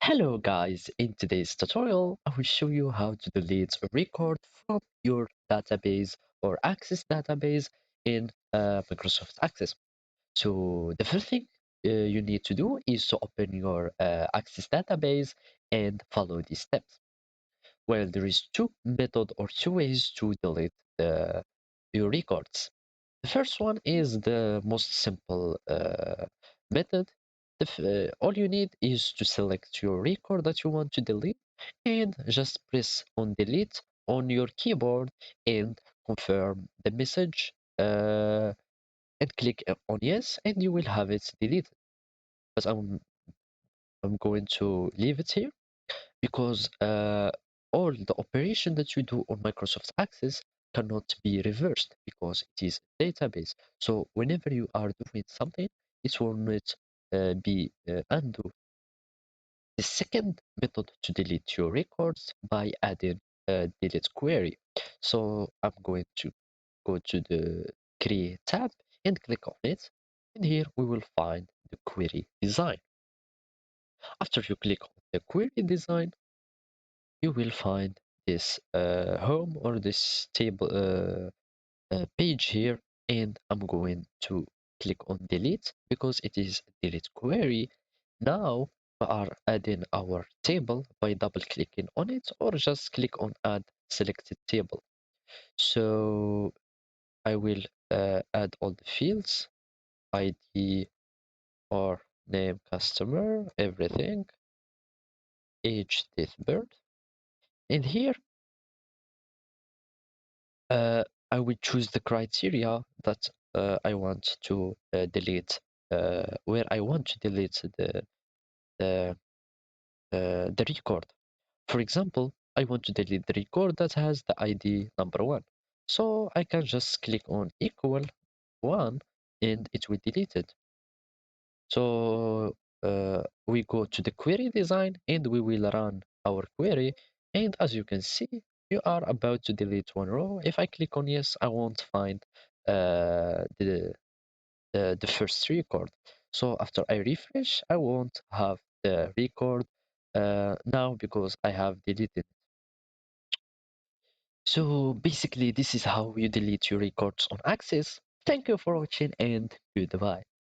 Hello guys, in today's tutorial I will show you how to delete a record from your database or Access database in Microsoft Access. So the first thing you need to do is to open your Access database and follow these steps. Well, there is two methods or two ways to delete your records. The first one is the most simple method. All you need is to select your record that you want to delete and just press on delete on your keyboard and confirm the message and click on yes and you will have it deleted. But I'm going to leave it here because all the operation that you do on Microsoft Access cannot be reversed because it is a database. So whenever you are doing something, it will not be undo. The second method to delete your records by adding a delete query. So I'm going to go to the create tab and click on it. And here we will find the query design. After you click on the query design, you will find this home or this table page here, and I'm going to click on delete because it is a delete query. Now we are adding our table by double clicking on it or just click on add selected table. So I will add all the fields, ID or name, customer, everything, age, date, birth, and here I will choose the criteria that I want to delete, where I want to delete the, the record. For example, I want to delete the record that has the ID number 1. So I can just click on equal 1 and it will delete it. So we go to the query design and we will run our query. And as you can see, you are about to delete one row. If I click on yes, I won't find the first record. So after I refresh, I won't have the record now because I have deleted it. So basically, this is how you delete your records on Access. Thank you for watching and goodbye.